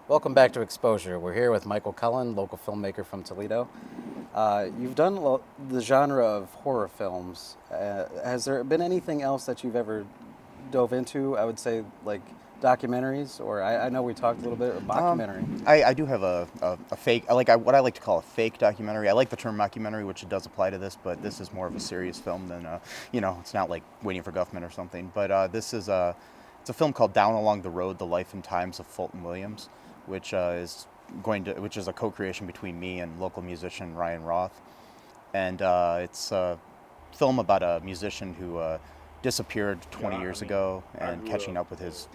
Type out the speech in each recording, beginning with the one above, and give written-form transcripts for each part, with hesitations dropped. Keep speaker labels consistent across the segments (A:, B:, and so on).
A: Welcome back to Exposure. We're here with Michael Cullen, local filmmaker from Toledo. You've done the genre of horror films. Has there been anything else that you've ever dove into? I would say like documentaries, or I know we talked a little bit about mockumentary.
B: I do have a fake, what I like to call a fake documentary. I like the term mockumentary, which it does apply to this, but this is more of a serious film than, it's not like Waiting for Guffman or something. But this is it's a film called Down Along the Road: The Life and Times of Fulton Williams, which which is a co-creation between me and local musician Ryan Roth, and it's a film about a musician who disappeared 20 years ago and catching up with his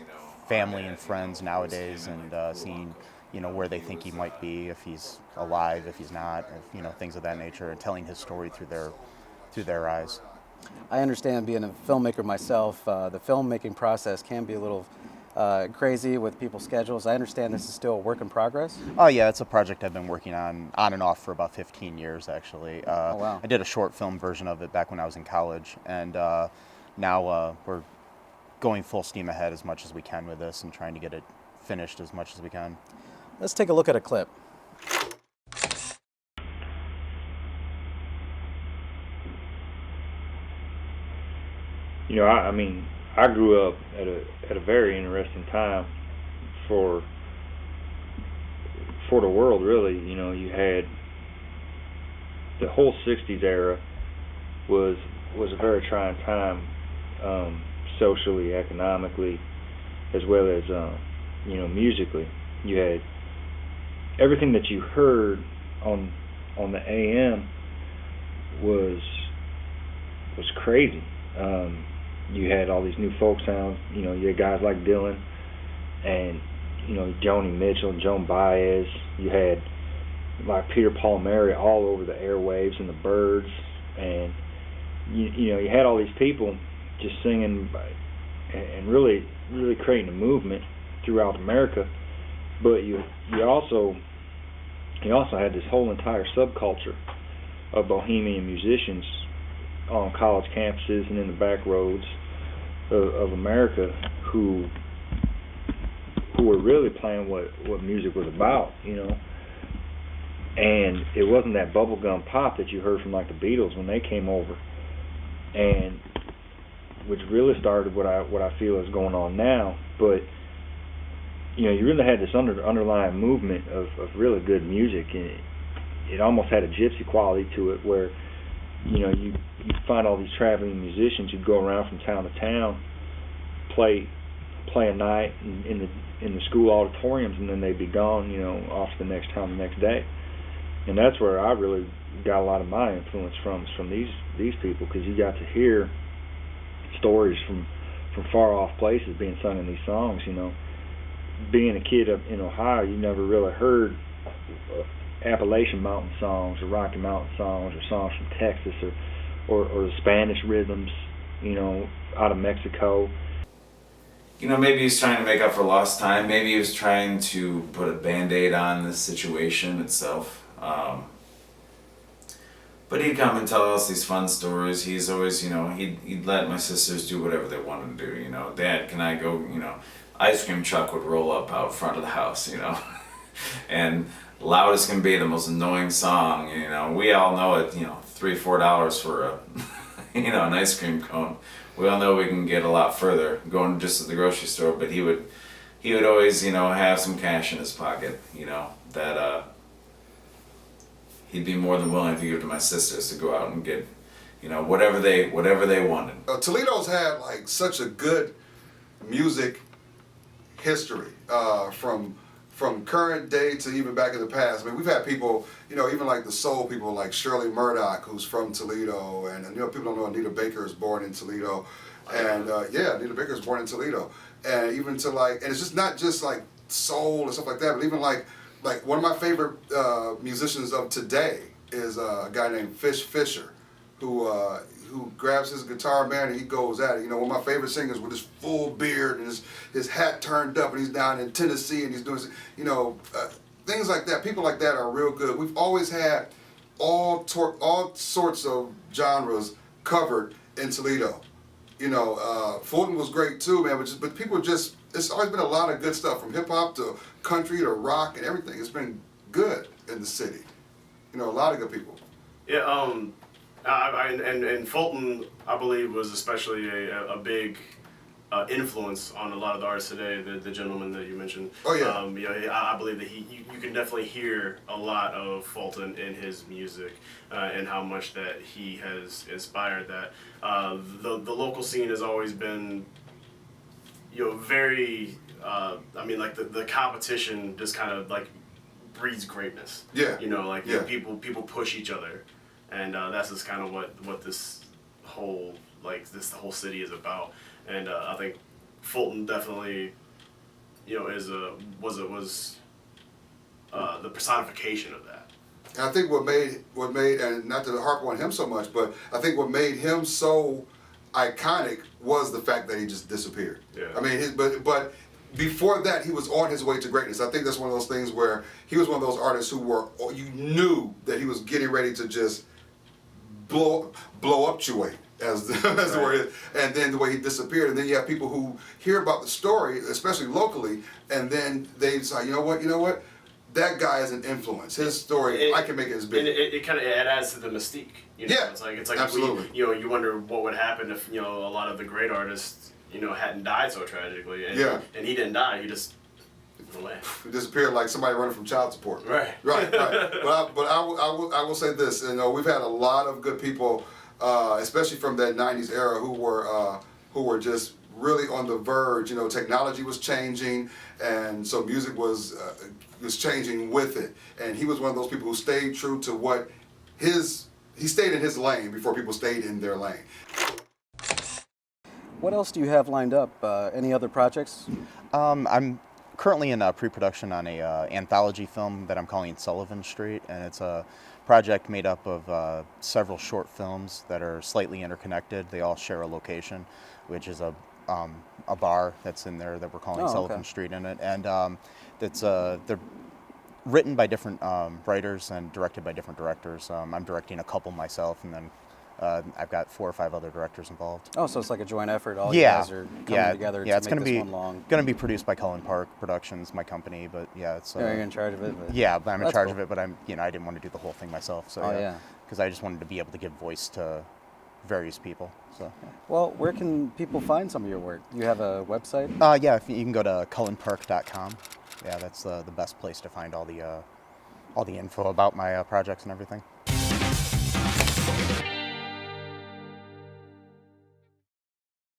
B: family and friends nowadays, and seeing where they think he might be, if he's alive, if he's not, if, things of that nature, and telling his story through their eyes.
A: I understand, being a filmmaker myself, the filmmaking process can be a little crazy with people's schedules. I understand this is still a work in progress.
B: Oh yeah, it's a project I've been working on and off for about 15 years actually.
A: Oh wow.
B: I did a short film version of it back when I was in college, and now we're going full steam ahead as much as we can with this and trying to get it finished as much as we can.
A: Let's take a look at a clip.
C: I grew up at a very interesting time for the world, really. You had the whole '60s era was a very trying time, socially, economically, as well as musically. You had everything that you heard on the AM was crazy. You had all these new folk sounds. You had guys like Dylan and Joni Mitchell, Joan Baez. You had like Peter, Paul, Mary all over the airwaves, and the Byrds, and you had all these people just singing and really creating a movement throughout America. But you also had this whole entire subculture of bohemian musicians on college campuses and in the back roads of America who were really playing what music was about, and it wasn't that bubblegum pop that you heard from like the Beatles when they came over, and which really started what I feel is going on now. But you really had this underlying movement of really good music, and it almost had a gypsy quality to it, where you'd find all these traveling musicians who'd go around from town to town, play a night in the school auditoriums, and then they'd be gone, off to the next town the next day. And that's where I really got a lot of my influence from these people, because you got to hear stories from far off places being sung in these songs. Being a kid up in Ohio, you never really heard Appalachian Mountain songs or Rocky Mountain songs or songs from Texas or the Spanish rhythms, out of Mexico.
D: Maybe he's trying to make up for lost time. Maybe he was trying to put a Band-Aid on the situation itself. But he'd come and tell us these fun stories. He's always, he'd let my sisters do whatever they wanted to do. Dad, can I go, ice cream truck would roll up out front of the house, and loud as can be, the most annoying song, we all know it, $3-4 for a, an ice cream cone. We all know we can get a lot further going just to the grocery store, but he would always, have some cash in his pocket, that he'd be more than willing to give to my sisters to go out and get, whatever they wanted.
E: Toledo's had like such a good music history, from current day to even back in the past. I mean, we've had people, even like the soul people like Shirley Murdoch, who's from Toledo, and people don't know Anita Baker is born in Toledo, and Anita Baker is born in Toledo, and even to and it's just not just like soul and stuff like that, but even like one of my favorite musicians of today is a guy named Fish Fisher, who grabs his guitar, man, and he goes at it. One of my favorite singers with his full beard and his hat turned up, and he's down in Tennessee, and he's doing, things like that. People like that are real good. We've always had all sorts of genres covered in Toledo. Fulton was great too, man. But people just, it's always been a lot of good stuff from hip hop to country to rock and everything. It's been good in the city. A lot of good people.
F: Yeah, and Fulton, I believe, was especially a big influence on a lot of the artists today. The gentleman that you mentioned.
E: Oh yeah.
F: I believe that you can definitely hear a lot of Fulton in his music, and how much that he has inspired that. The local scene has always been, very. The competition just kind of like breeds greatness.
E: Yeah.
F: People push each other, and that's just kind of what this whole the whole city is about. And I think Fulton definitely, was the personification of that.
E: And I think what made, and not to harp on him so much, but I think what made him so iconic was the fact that he just disappeared.
F: Yeah.
E: I mean, but before that, he was on his way to greatness. I think that's one of those things where he was one of those artists who you knew that he was getting ready to just blow up as the word is, and then the way he disappeared, and then you have people who hear about the story, especially locally, and then they decide, you know what, that guy is an influence. His story, I can make it as big.
F: And it kind of adds to the mystique.
E: Yeah,
F: it's like
E: absolutely.
F: You wonder what would happen if a lot of the great artists hadn't died so tragically, and and he didn't die, he just went away.
E: He disappeared like somebody running from child support.
F: Right.
E: But I will say this, we've had a lot of good people. Especially from that '90s era, who were just really on the verge. Technology was changing, and so music was changing with it. And he was one of those people who stayed true to what he stayed in his lane before people stayed in their lane.
A: What else do you have lined up? Any other projects?
B: I'm currently in pre-production on a anthology film that I'm calling Sullivan Street, and it's a project made up of several short films that are slightly interconnected. They all share a location, which is a bar that's in there that we're calling Sullivan Street in it, and they're written by different writers and directed by different directors. I'm directing a couple myself, and then I've got 4 or 5 other directors involved.
A: Oh, so it's like a joint effort. All you guys are coming together to
B: it's
A: make
B: gonna
A: this
B: be
A: one long.
B: Going to be produced by Cullen Park Productions, my company, but it's.
A: You're in charge of it. But
B: but I'm in charge
A: cool.
B: of it, but I didn't want to do the whole thing myself. So because I just wanted to be able to give voice to various people. So.
A: Well, where can people find some of your work? Do you have a website?
B: You can go to cullenpark.com. Yeah, that's the best place to find all the info about my projects and everything.